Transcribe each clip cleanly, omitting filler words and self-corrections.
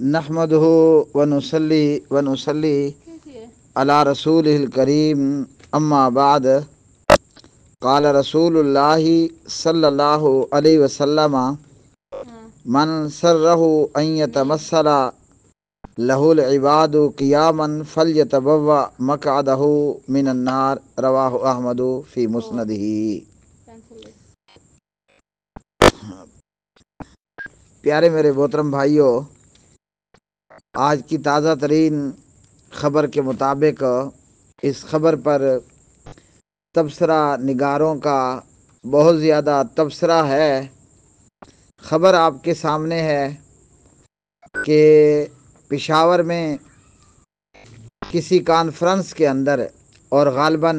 نحمده ونصلي على رسوله الكريم اما بعد قال رسول الله صلى الله عليه وسلم من سره ان يتمثل له العباد قياما فليتبوأ مقعده من النار رواه احمد في مسنده۔ پیارے میرے محترم بھائیوں، آج کی تازہ ترین خبر کے مطابق اس خبر پر تبصرہ نگاروں کا بہت زیادہ تبصرہ ہے۔ خبر آپ کے سامنے ہے کہ پشاور میں کسی کانفرنس کے اندر، اور غالباً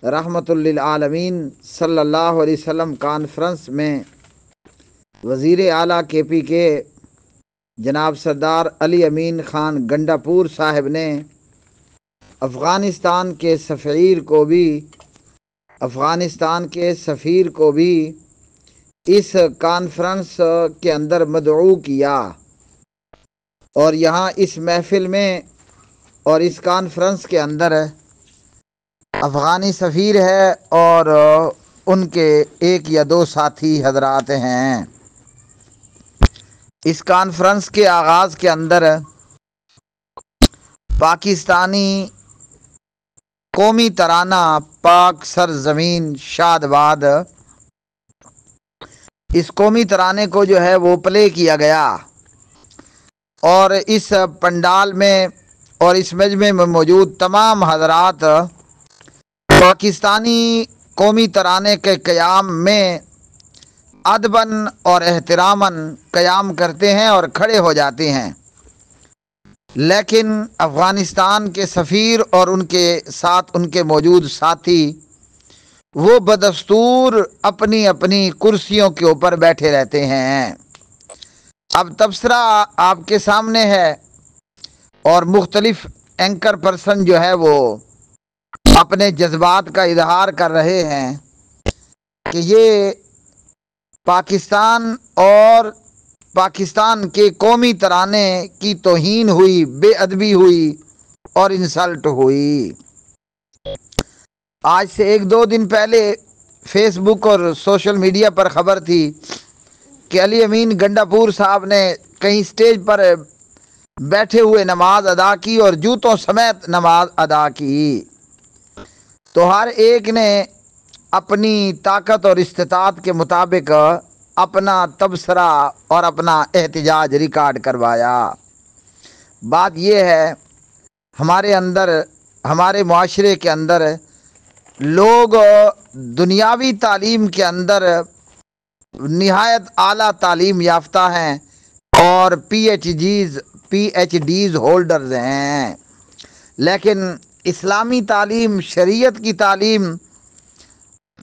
رحمت للعالمین صلی اللہ علیہ وسلم کانفرنس میں، وزیر اعلیٰ کے پی کے جناب سردار علی امین خان گنڈا پور صاحب نے افغانستان کے سفیر کو بھی اس کانفرنس کے اندر مدعو کیا، اور یہاں اس محفل میں اور اس کانفرنس کے اندر افغانی سفیر ہے اور ان کے ایک یا دو ساتھی حضرات ہیں۔ اس کانفرنس کے آغاز کے اندر پاکستانی قومی ترانہ پاک سرزمین شاد باد، اس قومی ترانے کو جو ہے وہ پلے کیا گیا، اور اس پنڈال میں اور اس مجمع میں موجود تمام حضرات پاکستانی قومی ترانے کے قیام میں ادباً اور احتراماً قیام کرتے ہیں اور کھڑے ہو جاتے ہیں، لیکن افغانستان کے سفیر اور ان کے ساتھ ان کے موجود ساتھی وہ بدستور اپنی اپنی کرسیوں کے اوپر بیٹھے رہتے ہیں۔ اب تبصرہ آپ کے سامنے ہے، اور مختلف اینکر پرسن جو ہے وہ اپنے جذبات کا اظہار کر رہے ہیں کہ یہ پاکستان اور پاکستان کے قومی ترانے کی توہین ہوئی، بے ادبی ہوئی اور انسلٹ ہوئی۔ آج سے ایک دو دن پہلے فیس بک اور سوشل میڈیا پر خبر تھی کہ علی امین گنڈا پور صاحب نے کہیں سٹیج پر بیٹھے ہوئے نماز ادا کی اور جوتوں سمیت نماز ادا کی، تو ہر ایک نے اپنی طاقت اور استطاعت کے مطابق اپنا تبصرہ اور اپنا احتجاج ریکارڈ کروایا۔ بات یہ ہے، ہمارے معاشرے کے اندر لوگ دنیاوی تعلیم کے اندر نہایت اعلیٰ تعلیم یافتہ ہیں اور پی ایچ ڈیز ہولڈرز ہیں، لیکن اسلامی تعلیم، شریعت کی تعلیم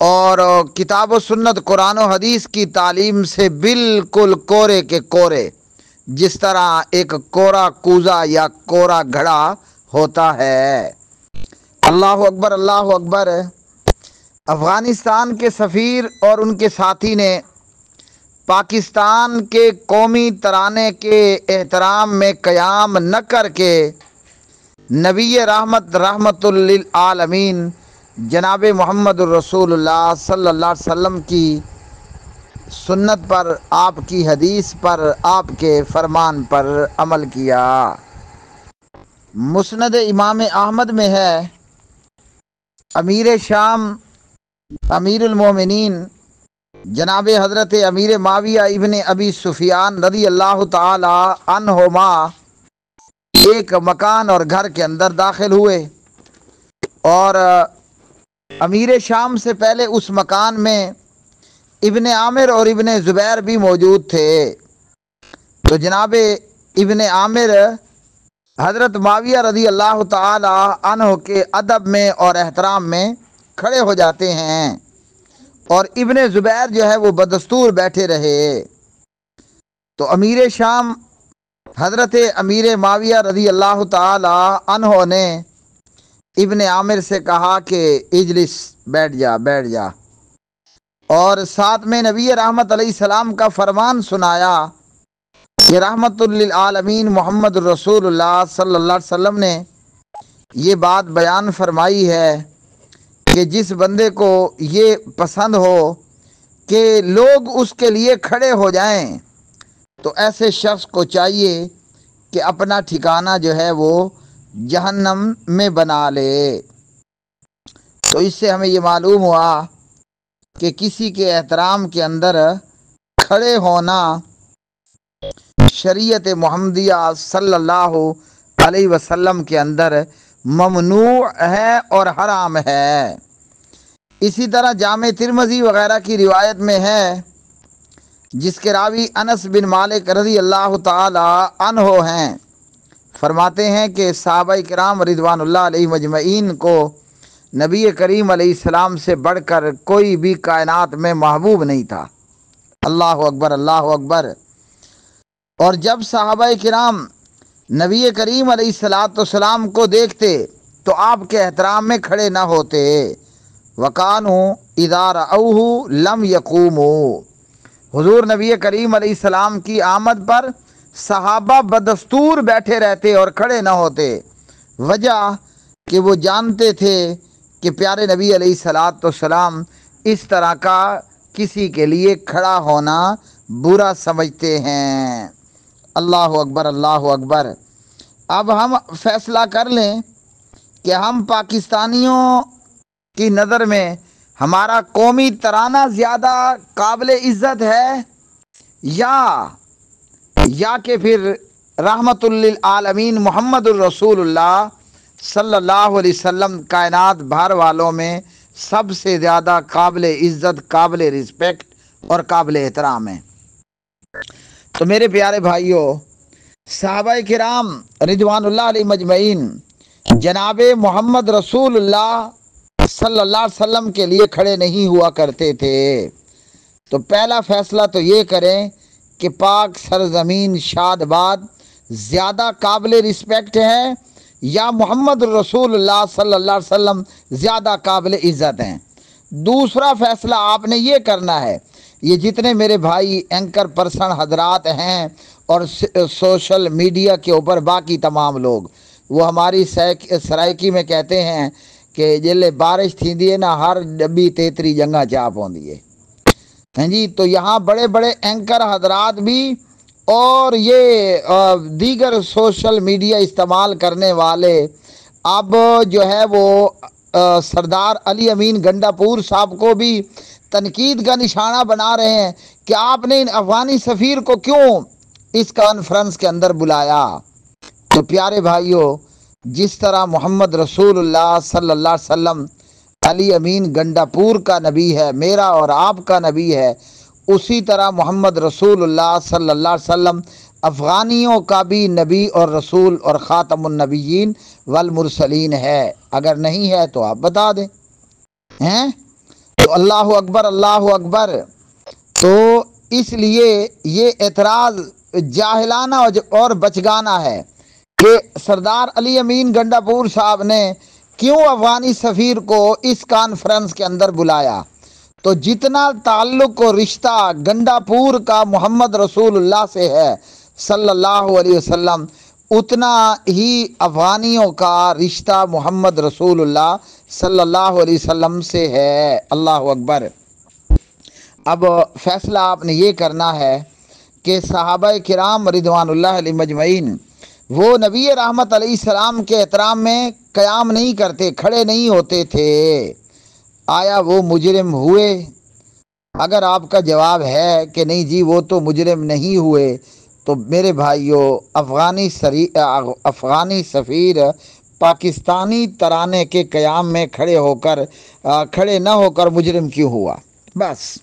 اور کتاب و سنت قرآن و حدیث کی تعلیم سے بالکل کورے کے کورے، جس طرح ایک کورا کوزہ یا کورا گھڑا ہوتا ہے۔ اللہ اکبر، اللہ اکبر۔ افغانستان کے سفیر اور ان کے ساتھی نے پاکستان کے قومی ترانے کے احترام میں قیام نہ کر کے نبی رحمت للعالمین جناب محمد الرسول اللہ صلی اللہ علیہ وسلم کی سنت پر، آپ کی حدیث پر، آپ کے فرمان پر عمل کیا۔ مسند امام احمد میں ہے، امیر شام امیر المومنین جناب حضرت امیر معاویہ ابن ابی سفیان رضی اللہ تعالی عنہما ایک مکان اور گھر کے اندر داخل ہوئے، اور امیر شام سے پہلے اس مکان میں ابن عامر اور ابن زبیر بھی موجود تھے، تو جناب ابن عامر حضرت معاویہ رضی اللہ تعالی عنہ کے ادب میں اور احترام میں کھڑے ہو جاتے ہیں، اور ابن زبیر جو ہے وہ بدستور بیٹھے رہے۔ تو امیر شام حضرت امیر معاویہ رضی اللہ تعالی عنہ نے ابن عامر سے کہا کہ اجلس، بیٹھ جا، اور ساتھ میں نبی رحمت علیہ السلام کا فرمان سنایا کہ رحمت للعالمین محمد الرسول اللہ صلی اللہ علیہ وسلم نے یہ بات بیان فرمائی ہے کہ جس بندے کو یہ پسند ہو کہ لوگ اس کے لیے کھڑے ہو جائیں تو ایسے شخص کو چاہیے کہ اپنا ٹھکانہ جو ہے وہ جہنم میں بنا لے۔ تو اس سے ہمیں یہ معلوم ہوا کہ کسی کے احترام کے اندر کھڑے ہونا شریعت محمدیہ صلی اللہ علیہ وسلم کے اندر ممنوع ہے اور حرام ہے۔ اسی طرح جامع ترمذی وغیرہ کی روایت میں ہے، جس کے راوی انس بن مالک رضی اللہ تعالی عنہ ہیں، فرماتے ہیں کہ صحابہ کرام رضوان اللہ علیہ مجمعین کو نبی کریم علیہ السلام سے بڑھ کر کوئی بھی کائنات میں محبوب نہیں تھا۔ اللہ اکبر، اللہ اکبر۔ اور جب صحابہ کرام نبی کریم علیہ السلام کو دیکھتے تو آپ کے احترام میں کھڑے نہ ہوتے۔ وَكَانُوا إِذَا رَأَوْهُ لَمْ يَقُومُوا۔ حضور نبی کریم علیہ السلام کی آمد پر صحابہ بدستور بیٹھے رہتے اور کھڑے نہ ہوتے، وجہ کہ وہ جانتے تھے کہ پیارے نبی علیہ السلام اس طرح کا کسی کے لیے کھڑا ہونا برا سمجھتے ہیں۔ اللہ اکبر، اللہ اکبر۔ اب ہم فیصلہ کر لیں کہ ہم پاکستانیوں کی نظر میں ہمارا قومی ترانہ زیادہ قابل عزت ہے یا کہ پھر رحمت للعالمین محمد الرسول اللہ صلی اللہ علیہ وسلم کائنات بھر والوں میں سب سے زیادہ قابل عزت، قابل رسپیکٹ اور قابل احترام ہے۔ تو میرے پیارے بھائیوں، صحابہ کرام رضوان اللہ علیہ مجمعین جناب محمد رسول اللہ صلی اللہ علیہ وسلم کے لیے کھڑے نہیں ہوا کرتے تھے۔ تو پہلا فیصلہ تو یہ کریں کہ پاک سرزمین شاد باد زیادہ قابل رسپیکٹ ہے یا محمد رسول اللہ صلی اللہ علیہ وسلم زیادہ قابل عزت ہیں۔ دوسرا فیصلہ آپ نے یہ کرنا ہے، یہ جتنے میرے بھائی اینکر پرسن حضرات ہیں اور سوشل میڈیا کے اوپر باقی تمام لوگ، وہ ہماری سرائکی میں کہتے ہیں کہ جلے بارش تھی دیے نا ہر ڈبی تیتری جنگا چاپ ہوندی ہے، ہیں جی۔ تو یہاں بڑے بڑے اینکر حضرات بھی اور یہ دیگر سوشل میڈیا استعمال کرنے والے اب جو ہے وہ سردار علی امین گنڈا پور صاحب کو بھی تنقید کا نشانہ بنا رہے ہیں کہ آپ نے ان افغانی سفیر کو کیوں اس کانفرنس کے اندر بلایا۔ تو پیارے بھائیوں، جس طرح محمد رسول اللہ صلی اللہ علیہ وسلم علی امین گنڈا پور کا نبی ہے، میرا اور آپ کا نبی ہے، اسی طرح محمد رسول اللہ صلی اللہ علیہ وسلم افغانیوں کا بھی نبی اور رسول اور خاتم النبیین والمرسلین ہے۔ اگر نہیں ہے تو آپ بتا دیں، ہیں؟ تو اللہ اکبر، اللہ اکبر۔ تو اس لیے یہ اعتراض جاہلانہ اور بچگانہ ہے کہ سردار علی امین گنڈا پور صاحب نے کیوں افغانی سفیر کو اس کانفرنس کے اندر بلایا۔ تو جتنا تعلق و رشتہ گنڈا پور کا محمد رسول اللہ سے ہے صلی اللہ علیہ وسلم، اتنا ہی افغانیوں کا رشتہ محمد رسول اللہ صلی اللہ علیہ وسلم سے ہے۔ اللہ اکبر۔ اب فیصلہ آپ نے یہ کرنا ہے کہ صحابہ کرام رضوان اللہ علیہ مجمعین وہ نبی رحمت علیہ السلام کے احترام میں قیام نہیں کرتے، کھڑے نہیں ہوتے تھے۔ آیا وہ مجرم ہوئے؟ اگر آپ کا جواب ہے کہ نہیں جی وہ تو مجرم نہیں ہوئے، تو میرے بھائیوں، افغانی سفیر پاکستانی ترانے کے قیام میں کھڑے نہ ہو کر مجرم کیوں ہوا؟ بس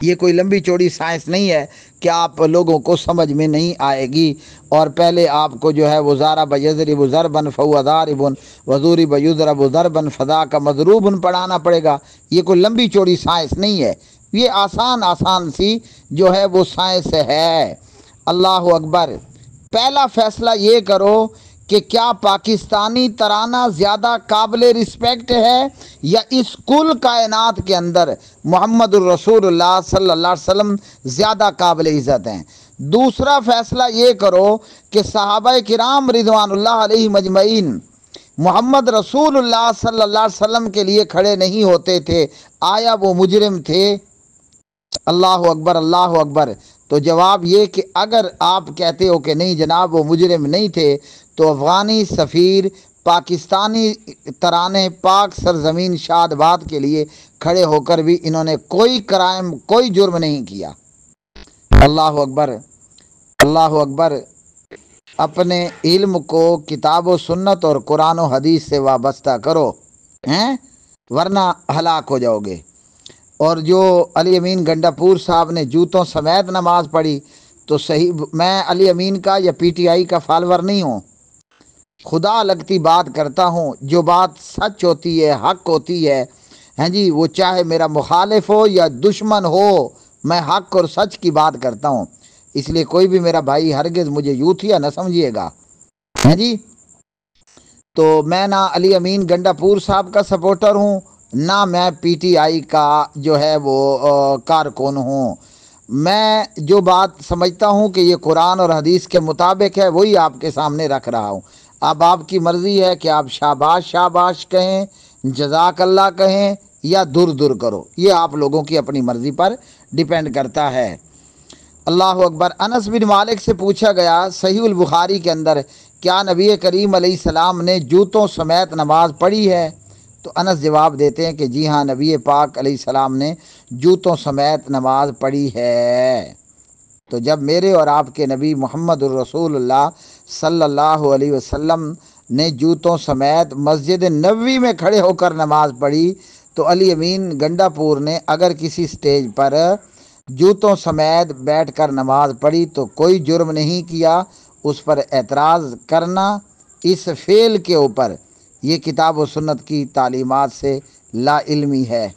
یہ کوئی لمبی چوڑی سائنس نہیں ہے کہ آپ لوگوں کو سمجھ میں نہیں آئے گی، اور پہلے آپ کو جو ہے وہ ضرب یضرب ضربا فہو ضارب وضرب یضرب ضربا فذاک مضروب پڑھانا پڑے گا۔ یہ کوئی لمبی چوڑی سائنس نہیں ہے، یہ آسان سی جو ہے وہ سائنس ہے۔ اللہ اکبر۔ پہلا فیصلہ یہ کرو کہ کیا پاکستانی ترانہ زیادہ قابل رسپیکٹ ہے یا اس کل کائنات کے اندر محمد الرسول اللہ صلی اللہ علیہ وسلم زیادہ قابل عزت ہیں۔ دوسرا فیصلہ یہ کرو کہ صحابہ کرام رضوان اللہ علیہ مجمعین محمد رسول اللہ صلی اللہ علیہ وسلم کے لیے کھڑے نہیں ہوتے تھے، آیا وہ مجرم تھے؟ اللہ اکبر، اللہ اکبر۔ تو جواب یہ کہ اگر آپ کہتے ہو کہ نہیں جناب وہ مجرم نہیں تھے، تو افغانی سفیر پاکستانی ترانے پاک سرزمین شاد باد کے لیے کھڑے ہو کر بھی انہوں نے کوئی کرائم، کوئی جرم نہیں کیا۔ اللہ اکبر، اللہ اکبر۔ اپنے علم کو کتاب و سنت اور قرآن و حدیث سے وابستہ کرو، ورنہ ہلاک ہو جاؤ گے۔ اور جو علی امین گنڈا پور صاحب نے جوتوں سمیت نماز پڑھی، تو صحیح، میں علی امین کا یا پی ٹی آئی کا فالوور نہیں ہوں، خدا لگتی بات کرتا ہوں۔ جو بات سچ ہوتی ہے، حق ہوتی ہے، ہاں جی، وہ چاہے میرا مخالف ہو یا دشمن ہو، میں حق اور سچ کی بات کرتا ہوں۔ اس لیے کوئی بھی میرا بھائی ہرگز مجھے یوتھیا نہ سمجھیے گا، ہاں جی۔ تو میں نہ علی امین گنڈا پور صاحب کا سپورٹر ہوں، نہ میں پی ٹی آئی کا جو ہے وہ کارکن ہوں۔ میں جو بات سمجھتا ہوں کہ یہ قرآن اور حدیث کے مطابق ہے، وہی آپ کے سامنے رکھ رہا ہوں۔ اب آپ کی مرضی ہے کہ آپ شاباش شاباش کہیں، جزاک اللہ کہیں، یا دور دور کرو، یہ آپ لوگوں کی اپنی مرضی پر ڈیپینڈ کرتا ہے۔ اللہ اکبر۔ انس بن مالک سے پوچھا گیا صحیح البخاری کے اندر، کیا نبی کریم علیہ السلام نے جوتوں سمیت نماز پڑھی ہے؟ تو انس جواب دیتے ہیں کہ جی ہاں، نبی پاک علیہ السلام نے جوتوں سمیت نماز پڑھی ہے۔ تو جب میرے اور آپ کے نبی محمد الرسول اللہ صلی اللہ علیہ وسلم نے جوتوں سمیت مسجد نبوی میں کھڑے ہو کر نماز پڑھی، تو علی امین گنڈا پور نے اگر کسی سٹیج پر جوتوں سمیت بیٹھ کر نماز پڑھی تو کوئی جرم نہیں کیا۔ اس پر اعتراض کرنا اس فعل کے اوپر یہ کتاب و سنت کی تعلیمات سے لا علمی ہے۔